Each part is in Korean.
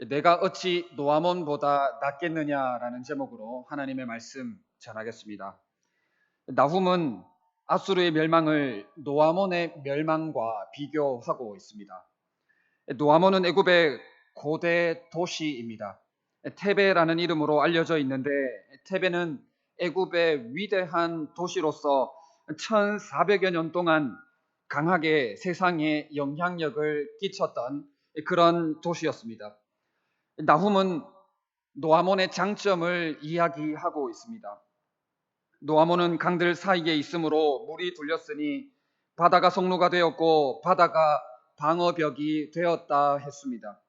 내가 어찌 노아몬보다 낫겠느냐라는 제목으로 하나님의 말씀 전하겠습니다. 나훔은 아수르의 멸망을 노아몬의 멸망과 비교하고 있습니다. 노아몬은 애굽의 고대 도시입니다. 테베라는 이름으로 알려져 있는데, 테베는 애굽의 위대한 도시로서 1400여 년 동안 강하게 세상에 영향력을 끼쳤던 그런 도시였습니다. 나훔은 노아몬의 장점을 이야기하고 있습니다. 노아몬은 강들 사이에 있으므로 물이 둘렸으니 바다가 성루가 되었고 바다가 방어벽이 되었다 했습니다.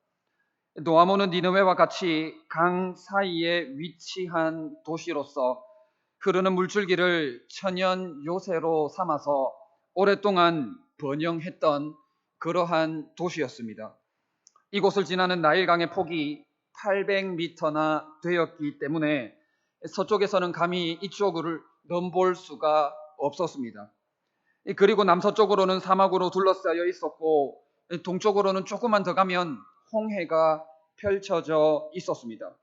노아몬은 니느웨와 같이 강 사이에 위치한 도시로서 흐르는 물줄기를 천연 요새로 삼아서 오랫동안 번영했던 그러한 도시였습니다. 이곳을 지나는 나일강의 폭이 800m나 되었기 때문에 서쪽에서는 감히 이쪽을 넘볼 수가 없었습니다. 그리고 남서쪽으로는 사막으로 둘러싸여 있었고 동쪽으로는 조금만 더 가면 홍해가 펼쳐져 있었습니다.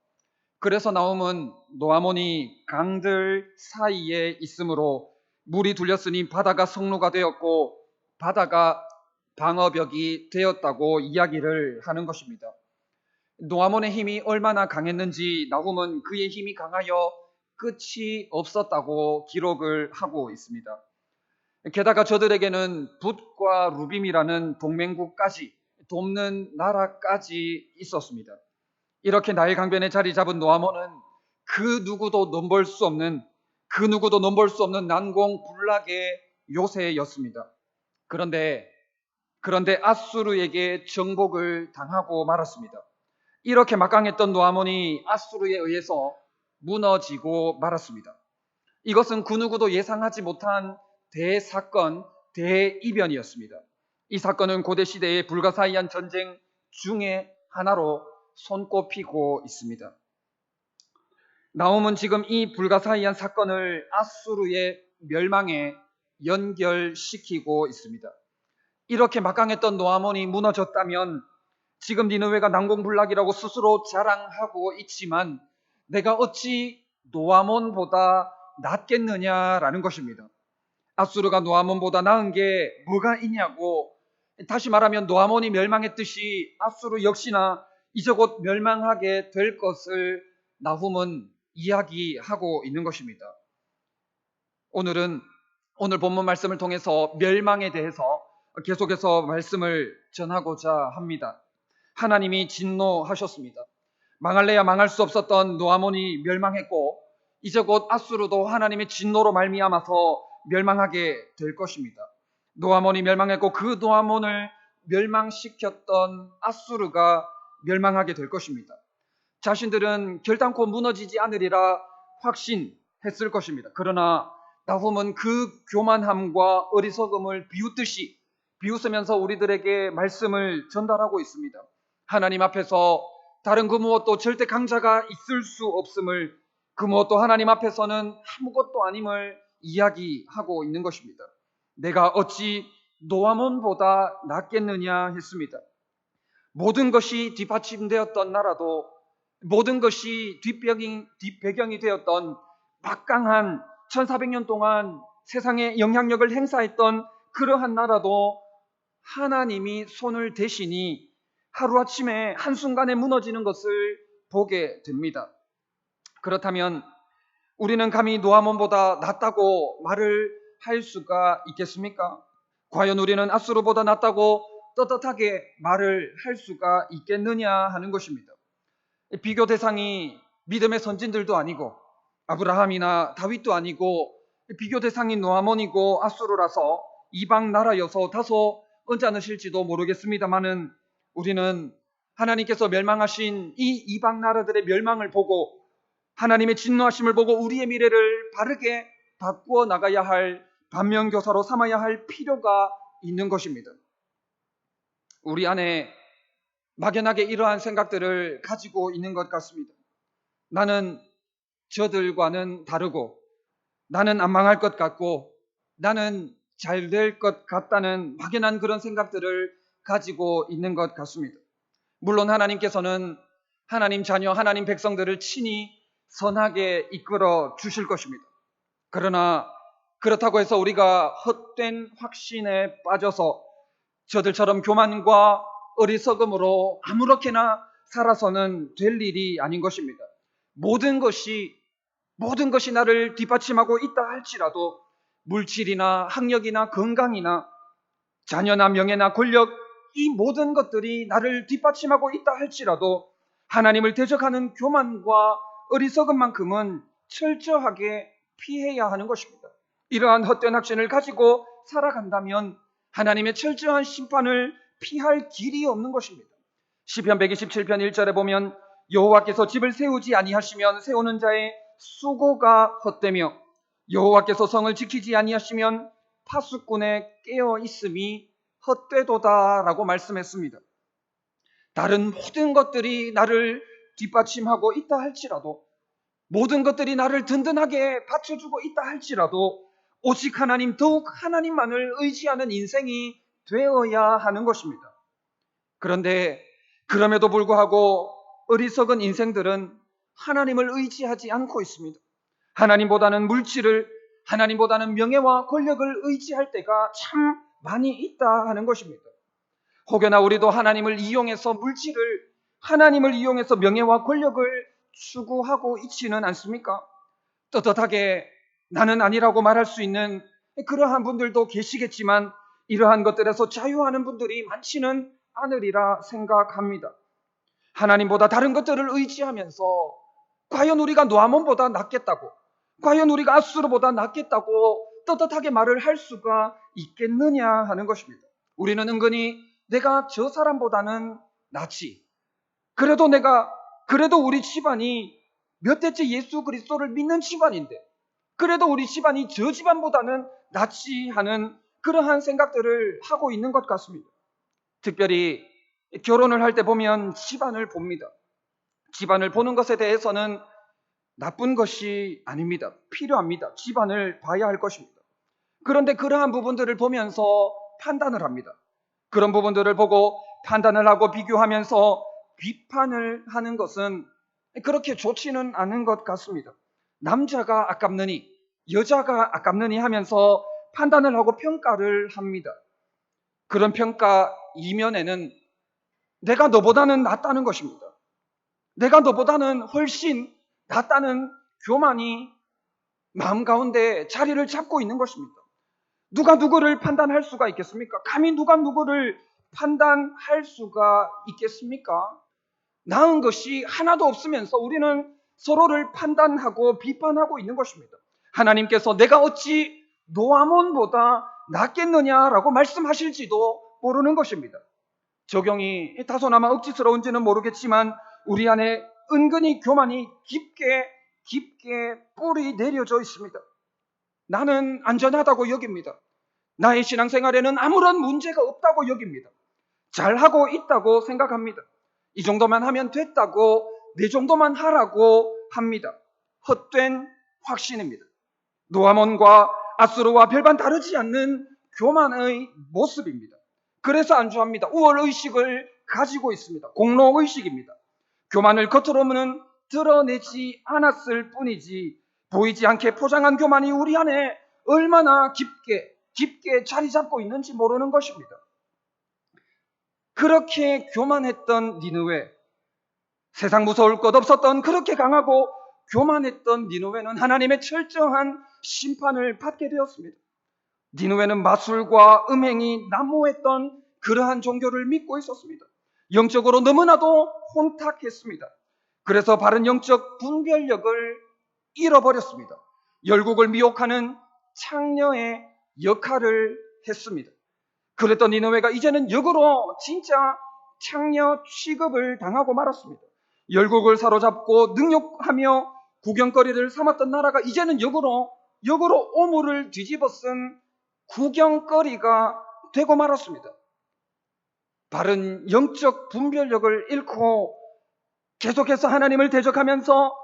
그래서 나훔은 노아몬이 강들 사이에 있으므로 물이 둘렸으니 바다가 성루가 되었고 바다가 방어벽이 되었다고 이야기를 하는 것입니다. 노아몬의 힘이 얼마나 강했는지 나훔은 그의 힘이 강하여 끝이 없었다고 기록을 하고 있습니다. 게다가 저들에게는 붓과 루빔이라는 동맹국까지 돕는 나라까지 있었습니다. 이렇게 나일 강변에 자리 잡은 노아몬은 그 누구도 넘볼 수 없는 난공불락의 요새였습니다. 그런데 아수르에게 정복을 당하고 말았습니다. 이렇게 막강했던 노아몬이 아수르에 의해서 무너지고 말았습니다. 이것은 그 누구도 예상하지 못한 대사건, 대이변이었습니다. 이 사건은 고대 시대의 불가사의한 전쟁 중에 하나로 손꼽히고 있습니다. 나훔은 지금 이 불가사의한 사건을 아수르의 멸망에 연결시키고 있습니다. 이렇게 막강했던 노아몬이 무너졌다면 지금 니느웨가 난공불락이라고 스스로 자랑하고 있지만 내가 어찌 노아몬보다 낫겠느냐라는 것입니다. 아수르가 노아몬보다 나은 게 뭐가 있냐고, 다시 말하면 노아몬이 멸망했듯이 아수르 역시나 이제 곧 멸망하게 될 것을 나훔은 이야기하고 있는 것입니다. 오늘 본문 말씀을 통해서 멸망에 대해서 계속해서 말씀을 전하고자 합니다. 하나님이 진노하셨습니다. 망할래야 망할 수 없었던 노아몬이 멸망했고 이제 곧 아수르도 하나님의 진노로 말미암아서 멸망하게 될 것입니다. 노아몬이 멸망했고 그 노아몬을 멸망시켰던 아수르가 멸망하게 될 것입니다. 자신들은 결단코 무너지지 않으리라 확신했을 것입니다. 그러나 나훔은 그 교만함과 어리석음을 비웃으면서 우리들에게 말씀을 전달하고 있습니다. 하나님 앞에서 다른 그 무엇도 절대 강자가 있을 수 없음을, 그 무엇도 하나님 앞에서는 아무것도 아님을 이야기하고 있는 것입니다. 내가 어찌 노아몬보다 낫겠느냐 했습니다. 모든 것이 뒷받침되었던 나라도, 모든 것이 뒷배경이 되었던 막강한 1400년 동안 세상에 영향력을 행사했던 그러한 나라도 하나님이 손을 대시니 하루아침에 한순간에 무너지는 것을 보게 됩니다. 그렇다면 우리는 감히 노아몬보다 낫다고 말을 할 수가 있겠습니까? 과연 우리는 아수르보다 낫다고 떳떳하게 말을 할 수가 있겠느냐 하는 것입니다. 비교 대상이 믿음의 선진들도 아니고 아브라함이나 다윗도 아니고 비교 대상이 노아몬이고 아수르라서 이방 나라여서 다소 언짢으실지도 모르겠습니다만은 우리는 하나님께서 멸망하신 이 이방 나라들의 멸망을 보고 하나님의 진노하심을 보고 우리의 미래를 바르게 바꾸어 나가야 할 반면교사로 삼아야 할 필요가 있는 것입니다. 우리 안에 막연하게 이러한 생각들을 가지고 있는 것 같습니다. 나는 저들과는 다르고, 나는 안 망할 것 같고, 나는 잘 될 것 같다는 막연한 그런 생각들을 가지고 있는 것 같습니다. 물론 하나님께서는 하나님 자녀, 하나님 백성들을 친히 선하게 이끌어 주실 것입니다. 그러나 그렇다고 해서 우리가 헛된 확신에 빠져서 저들처럼 교만과 어리석음으로 아무렇게나 살아서는 될 일이 아닌 것입니다. 모든 것이 나를 뒷받침하고 있다 할지라도 물질이나 학력이나 건강이나 자녀나 명예나 권력, 이 모든 것들이 나를 뒷받침하고 있다 할지라도 하나님을 대적하는 교만과 어리석음만큼은 철저하게 피해야 하는 것입니다. 이러한 헛된 확신을 가지고 살아간다면 하나님의 철저한 심판을 피할 길이 없는 것입니다. 시편 127편 1절에 보면 여호와께서 집을 세우지 아니하시면 세우는 자의 수고가 헛되며 여호와께서 성을 지키지 아니하시면 파수꾼의 깨어 있음이 헛되도다라고 말씀했습니다. 다른 모든 것들이 나를 뒷받침하고 있다 할지라도, 모든 것들이 나를 든든하게 받쳐주고 있다 할지라도 오직 하나님, 더욱 하나님만을 의지하는 인생이 되어야 하는 것입니다. 그런데 그럼에도 불구하고 어리석은 인생들은 하나님을 의지하지 않고 있습니다. 하나님보다는 물질을, 하나님보다는 명예와 권력을 의지할 때가 참 많이 있다 하는 것입니다. 혹여나 우리도 하나님을 이용해서 물질을, 하나님을 이용해서 명예와 권력을 추구하고 있지는 않습니까? 떳떳하게 나는 아니라고 말할 수 있는 그러한 분들도 계시겠지만 이러한 것들에서 자유하는 분들이 많지는 않으리라 생각합니다. 하나님보다 다른 것들을 의지하면서 과연 우리가 노아몬보다 낫겠다고, 과연 우리가 아수르보다 낫겠다고 떳떳하게 말을 할 수가 있겠느냐 하는 것입니다. 우리는 은근히 내가 저 사람보다는 낫지, 그래도 우리 집안이 몇 대째 예수 그리스도를 믿는 집안인데, 그래도 우리 집안이 저 집안보다는 낫지 하는 그러한 생각들을 하고 있는 것 같습니다. 특별히 결혼을 할 때 보면 집안을 봅니다. 집안을 보는 것에 대해서는 나쁜 것이 아닙니다. 필요합니다. 집안을 봐야 할 것입니다. 그런데 그러한 부분들을 보면서 판단을 합니다. 그런 부분들을 보고 판단을 하고 비교하면서 비판을 하는 것은 그렇게 좋지는 않은 것 같습니다. 남자가 아깝느니, 여자가 아깝느니 하면서 판단을 하고 평가를 합니다. 그런 평가 이면에는 내가 너보다는 낫다는 것입니다. 내가 너보다는 훨씬 낫다는 교만이 마음 가운데 자리를 잡고 있는 것입니다. 누가 누구를 판단할 수가 있겠습니까? 감히 누가 누구를 판단할 수가 있겠습니까? 나은 것이 하나도 없으면서 우리는 서로를 판단하고 비판하고 있는 것입니다. 하나님께서 내가 어찌 노아몬보다 낫겠느냐라고 말씀하실지도 모르는 것입니다. 적용이 다소나마 억지스러운지는 모르겠지만 우리 안에 은근히 교만이 깊게 뿌리 내려져 있습니다. 나는 안전하다고 여깁니다. 나의 신앙생활에는 아무런 문제가 없다고 여깁니다. 잘하고 있다고 생각합니다. 이 정도만 하면 됐다고, 내 정도만 하라고 합니다. 헛된 확신입니다. 노아몬과 아수르와 별반 다르지 않는 교만의 모습입니다. 그래서 안주합니다. 우월의식을 가지고 있습니다. 공로의식입니다. 교만을 겉으로는 드러내지 않았을 뿐이지 보이지 않게 포장한 교만이 우리 안에 얼마나 깊게 자리 잡고 있는지 모르는 것입니다. 그렇게 교만했던 니느웨, 세상 무서울 것 없었던 그렇게 강하고 교만했던 니느웨는 하나님의 철저한 심판을 받게 되었습니다. 니느웨는 마술과 음행이 난무했던 그러한 종교를 믿고 있었습니다. 영적으로 너무나도 혼탁했습니다. 그래서 바른 영적 분별력을 잃어버렸습니다. 열국을 미혹하는 창녀의 역할을 했습니다. 그랬던 니느웨가 이제는 역으로 진짜 창녀 취급을 당하고 말았습니다. 열국을 사로잡고 능욕하며 구경거리를 삼았던 나라가 이제는 역으로 오물을 뒤집어 쓴 구경거리가 되고 말았습니다. 바른 영적 분별력을 잃고 계속해서 하나님을 대적하면서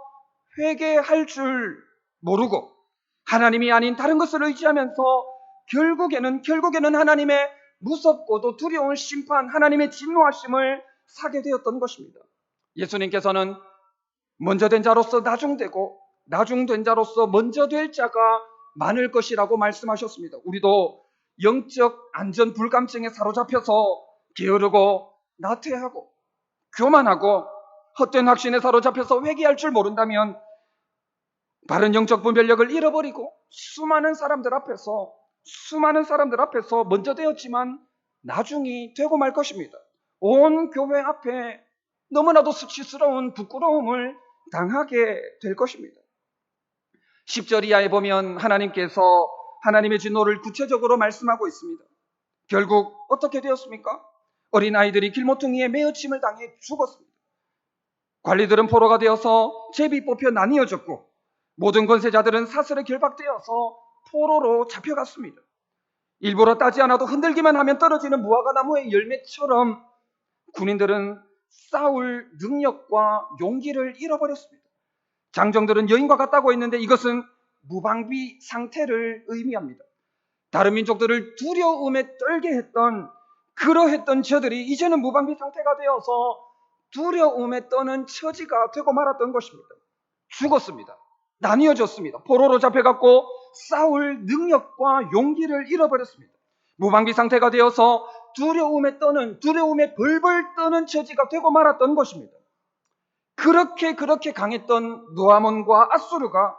회개할 줄 모르고 하나님이 아닌 다른 것을 의지하면서 결국에는 하나님의 무섭고도 두려운 심판, 하나님의 진노하심을 사게 되었던 것입니다. 예수님께서는 먼저 된 자로서 나중되고 나중된 자로서 먼저 될 자가 많을 것이라고 말씀하셨습니다. 우리도 영적 안전 불감증에 사로잡혀서 게으르고 나태하고 교만하고 헛된 확신에 사로잡혀서 회개할 줄 모른다면 바른 영적 분별력을 잃어버리고 수많은 사람들 앞에서 먼저 되었지만 나중이 되고 말 것입니다. 온 교회 앞에 너무나도 수치스러운 부끄러움을 당하게 될 것입니다. 10절 이하에 보면 하나님께서 하나님의 진노를 구체적으로 말씀하고 있습니다. 결국 어떻게 되었습니까? 어린아이들이 길모퉁이에 매어침을 당해 죽었습니다. 관리들은 포로가 되어서 제비 뽑혀 나뉘어졌고 모든 권세자들은 사슬에 결박되어서 포로로 잡혀갔습니다. 일부러 따지 않아도 흔들기만 하면 떨어지는 무화과 나무의 열매처럼 군인들은 싸울 능력과 용기를 잃어버렸습니다. 장정들은 여인과 같다고 했는데 이것은 무방비 상태를 의미합니다. 다른 민족들을 두려움에 떨게 했던 그러했던 저들이 이제는 무방비 상태가 되어서 두려움에 떠는 처지가 되고 말았던 것입니다. 죽었습니다. 나뉘어졌습니다. 포로로 잡혀갔고 싸울 능력과 용기를 잃어버렸습니다. 무방비 상태가 되어서 두려움에 벌벌 떠는 처지가 되고 말았던 것입니다. 그렇게 강했던 노아몬과 아수르가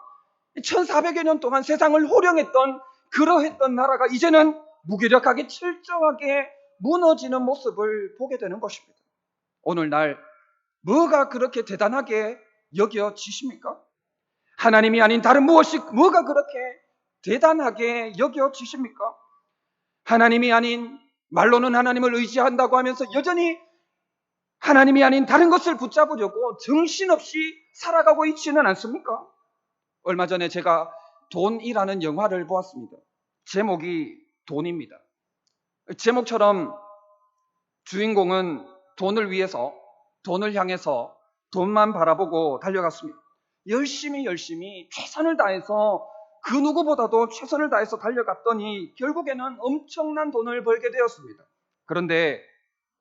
1400여 년 동안 세상을 호령했던 그러했던 나라가 이제는 무기력하게 철저하게 무너지는 모습을 보게 되는 것입니다. 오늘날 뭐가 그렇게 대단하게 여겨지십니까? 하나님이 아닌 다른 뭐가 그렇게 대단하게 여겨지십니까? 하나님이 아닌, 말로는 하나님을 의지한다고 하면서 여전히 하나님이 아닌 다른 것을 붙잡으려고 정신없이 살아가고 있지는 않습니까? 얼마 전에 제가 돈이라는 영화를 보았습니다. 제목이 돈입니다. 제목처럼 주인공은 돈을 위해서, 돈을 향해서 돈만 바라보고 달려갔습니다. 열심히 최선을 다해서 그 누구보다도 최선을 다해서 달려갔더니 결국에는 엄청난 돈을 벌게 되었습니다. 그런데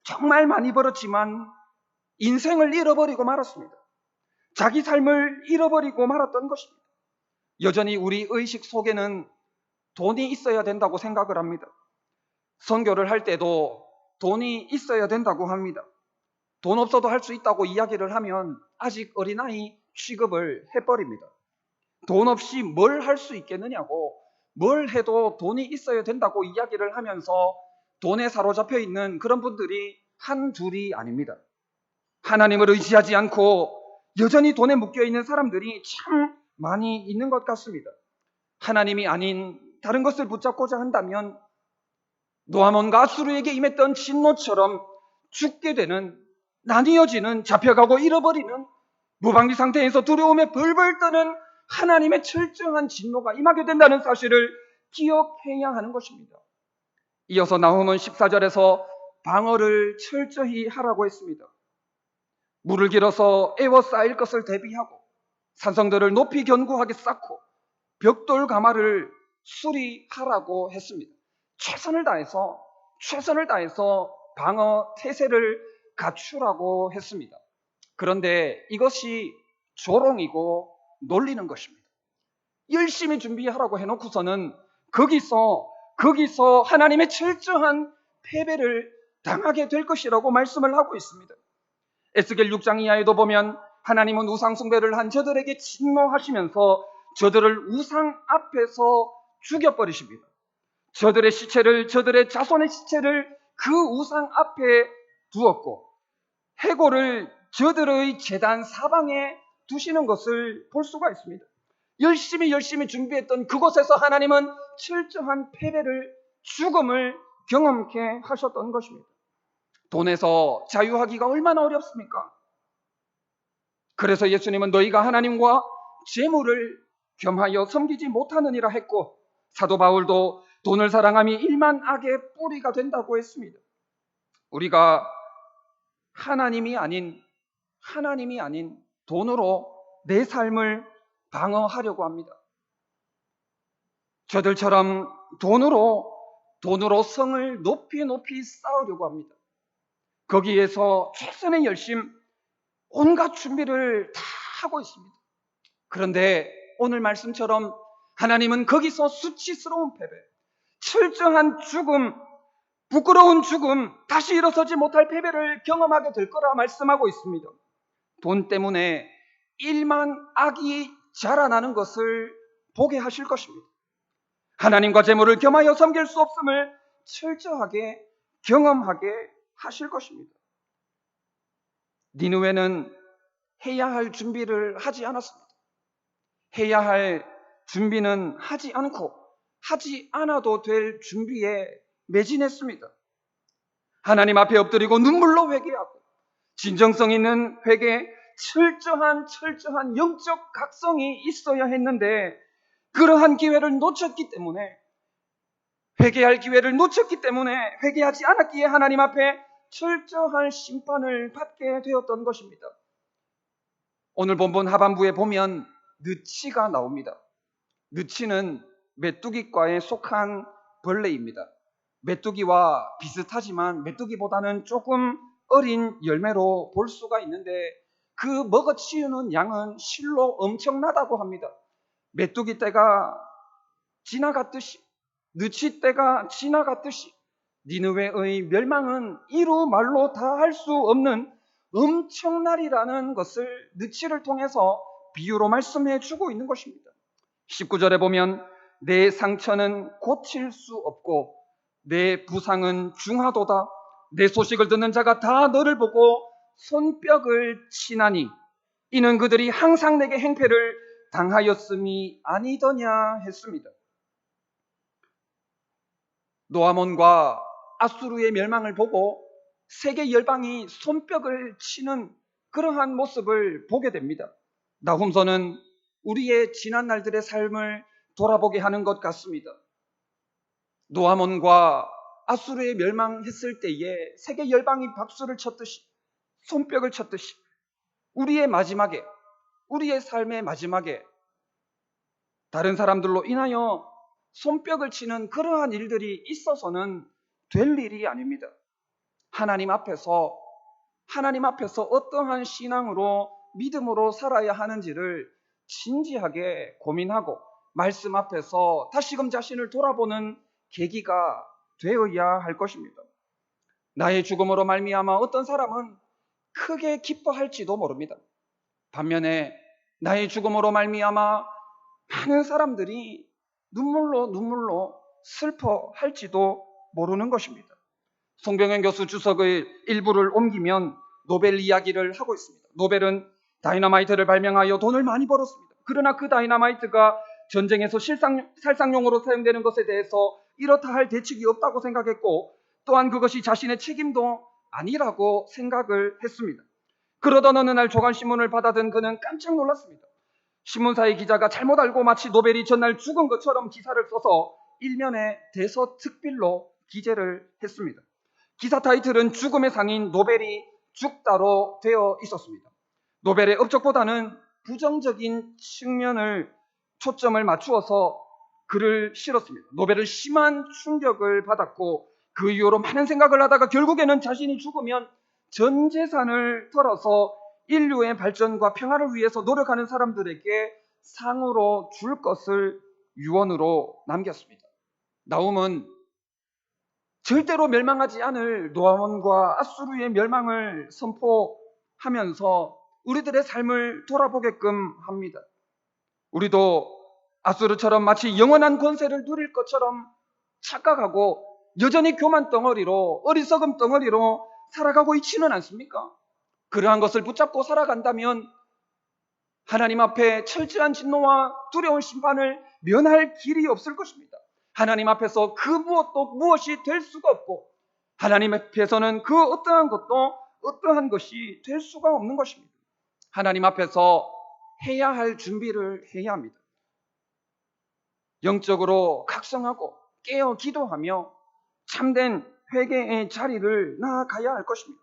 정말 많이 벌었지만 인생을 잃어버리고 말았습니다. 자기 삶을 잃어버리고 말았던 것입니다. 여전히 우리 의식 속에는 돈이 있어야 된다고 생각을 합니다. 선교를 할 때도 돈이 있어야 된다고 합니다. 돈 없어도 할 수 있다고 이야기를 하면 아직 어린아이 취급을 해버립니다. 돈 없이 뭘 할 수 있겠느냐고, 뭘 해도 돈이 있어야 된다고 이야기를 하면서 돈에 사로잡혀 있는 그런 분들이 한둘이 아닙니다. 하나님을 의지하지 않고 여전히 돈에 묶여있는 사람들이 참 많이 있는 것 같습니다. 하나님이 아닌 다른 것을 붙잡고자 한다면 노아몬과 아수르에게 임했던 진노처럼 죽게 되는, 나뉘어지는, 잡혀가고 잃어버리는 무방비 상태에서 두려움에 벌벌 떠는 하나님의 철저한 진노가 임하게 된다는 사실을 기억해야 하는 것입니다. 이어서 나훔은 14절에서 방어를 철저히 하라고 했습니다. 물을 길어서 에워싸일 것을 대비하고 산성들을 높이 견고하게 쌓고 벽돌 가마를 수리하라고 했습니다. 최선을 다해서 방어 태세를 갖추라고 했습니다. 그런데 이것이 조롱이고 놀리는 것입니다. 열심히 준비하라고 해놓고서는 거기서 하나님의 철저한 패배를 당하게 될 것이라고 말씀을 하고 있습니다. 에스겔 6장 이하에도 보면 하나님은 우상 숭배를 한 저들에게 진노하시면서 저들을 우상 앞에서 죽여버리십니다. 저들의 자손의 시체를 그 우상 앞에 두었고 해골을 저들의 제단 사방에 두시는 것을 볼 수가 있습니다. 열심히 준비했던 그곳에서 하나님은 철저한 패배를, 죽음을 경험케 하셨던 것입니다. 돈에서 자유하기가 얼마나 어렵습니까? 그래서 예수님은 너희가 하나님과 재물을 겸하여 섬기지 못하느니라 했고, 사도 바울도 돈을 사랑함이 일만 악의 뿌리가 된다고 했습니다. 우리가 하나님이 아닌 돈으로 내 삶을 방어하려고 합니다. 저들처럼 돈으로 성을 높이 쌓으려고 합니다. 거기에서 최선의 열심, 온갖 준비를 다 하고 있습니다. 그런데 오늘 말씀처럼 하나님은 거기서 수치스러운 패배, 철저한 죽음, 부끄러운 죽음, 다시 일어서지 못할 패배를 경험하게 될 거라 말씀하고 있습니다. 돈 때문에 일만 악이 자라나는 것을 보게 하실 것입니다. 하나님과 재물을 겸하여 섬길 수 없음을 철저하게 경험하게 하실 것입니다. 니느웨는 해야 할 준비를 하지 않았습니다. 해야 할 준비는 하지 않고 하지 않아도 될 준비에 매진했습니다. 하나님 앞에 엎드리고 눈물로 회개하고 진정성 있는 회개, 철저한 영적 각성이 있어야 했는데 그러한 기회를 놓쳤기 때문에 회개할 기회를 놓쳤기 때문에 회개하지 않았기에 하나님 앞에 철저한 심판을 받게 되었던 것입니다. 오늘 본문 하반부에 보면 느치가 나옵니다. 느치는 메뚜기과에 속한 벌레입니다. 메뚜기와 비슷하지만 메뚜기보다는 조금 어린 열매로 볼 수가 있는데 그 먹어치우는 양은 실로 엄청나다고 합니다. 메뚜기 때가 지나갔듯이, 느치 때가 지나갔듯이 니느웨의 멸망은 이루 말로 다 할 수 없는 엄청나리라는 것을 느치를 통해서 비유로 말씀해 주고 있는 것입니다. 19절에 보면 내 상처는 고칠 수 없고 내 부상은 중하도다. 내 소식을 듣는 자가 다 너를 보고 손뼉을 치나니 이는 그들이 항상 내게 행패를 당하였음이 아니더냐 했습니다. 노아몬과 아수르의 멸망을 보고 세계 열방이 손뼉을 치는 그러한 모습을 보게 됩니다. 나훔서는 우리의 지난 날들의 삶을 돌아보게 하는 것 같습니다. 노아몬과 아수르의 멸망했을 때에 세계 열방이 박수를 쳤듯이 손뼉을 쳤듯이 우리의 마지막에, 우리의 삶의 마지막에 다른 사람들로 인하여 손뼉을 치는 그러한 일들이 있어서는 될 일이 아닙니다. 하나님 앞에서 어떠한 신앙으로 믿음으로 살아야 하는지를 진지하게 고민하고 말씀 앞에서 다시금 자신을 돌아보는 계기가 되어야 할 것입니다. 나의 죽음으로 말미암아 어떤 사람은 크게 기뻐할지도 모릅니다. 반면에 나의 죽음으로 말미암아 많은 사람들이 눈물로 슬퍼할지도 모르는 것입니다. 송병현 교수 주석의 일부를 옮기면 노벨 이야기를 하고 있습니다. 노벨은 다이너마이트를 발명하여 돈을 많이 벌었습니다. 그러나 그 다이너마이트가 전쟁에서 살상용으로 사용되는 것에 대해서 이렇다 할 대책이 없다고 생각했고 또한 그것이 자신의 책임도 아니라고 생각을 했습니다. 그러던 어느 날 조간신문을 받아든 그는 깜짝 놀랐습니다. 신문사의 기자가 잘못 알고 마치 노벨이 전날 죽은 것처럼 기사를 써서 일면에 대서특필로 기재를 했습니다. 기사 타이틀은 죽음의 상인 노벨이 죽다로 되어 있었습니다. 노벨의 업적보다는 부정적인 측면을 초점을 맞추어서 글을 실었습니다. 노벨은 심한 충격을 받았고 그 이후로 많은 생각을 하다가 결국에는 자신이 죽으면 전 재산을 털어서 인류의 발전과 평화를 위해서 노력하는 사람들에게 상으로 줄 것을 유언으로 남겼습니다. 나훔은 절대로 멸망하지 않을 노아몬과 아수르의 멸망을 선포하면서 우리들의 삶을 돌아보게끔 합니다. 우리도 아수르처럼 마치 영원한 권세를 누릴 것처럼 착각하고 여전히 교만 덩어리로 어리석음 덩어리로 살아가고 있지는 않습니까? 그러한 것을 붙잡고 살아간다면 하나님 앞에 철저한 진노와 두려운 심판을 면할 길이 없을 것입니다. 하나님 앞에서 그 무엇도 무엇이 될 수가 없고 하나님 앞에서는 그 어떠한 것도 어떠한 것이 될 수가 없는 것입니다. 하나님 앞에서 해야 할 준비를 해야 합니다. 영적으로 각성하고 깨어 기도하며 참된 회개의 자리를 나아가야 할 것입니다.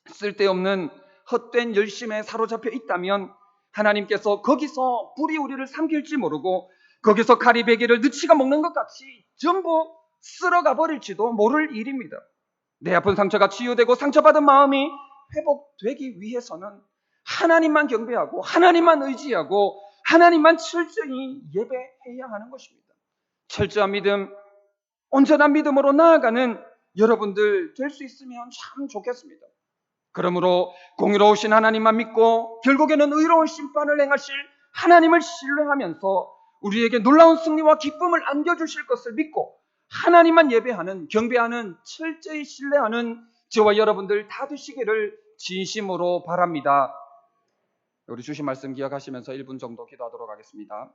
쓸데없는 헛된 열심에 사로잡혀 있다면 하나님께서 거기서 불이 우리를 삼킬지 모르고 거기서 가리배기를 느치가 먹는 것 같이 전부 쓸어가 버릴지도 모를 일입니다. 내 아픈 상처가 치유되고 상처받은 마음이 회복되기 위해서는 하나님만 경배하고 하나님만 의지하고 하나님만 철저히 예배해야 하는 것입니다. 철저한 믿음, 온전한 믿음으로 나아가는 여러분들 될 수 있으면 참 좋겠습니다. 그러므로 공의로우신 하나님만 믿고 결국에는 의로운 심판을 행하실 하나님을 신뢰하면서 우리에게 놀라운 승리와 기쁨을 안겨주실 것을 믿고 하나님만 예배하는, 경배하는, 철저히 신뢰하는 저와 여러분들 다 되시기를 진심으로 바랍니다. 우리 주신 말씀 기억하시면서 1분 정도 기도하도록 하겠습니다.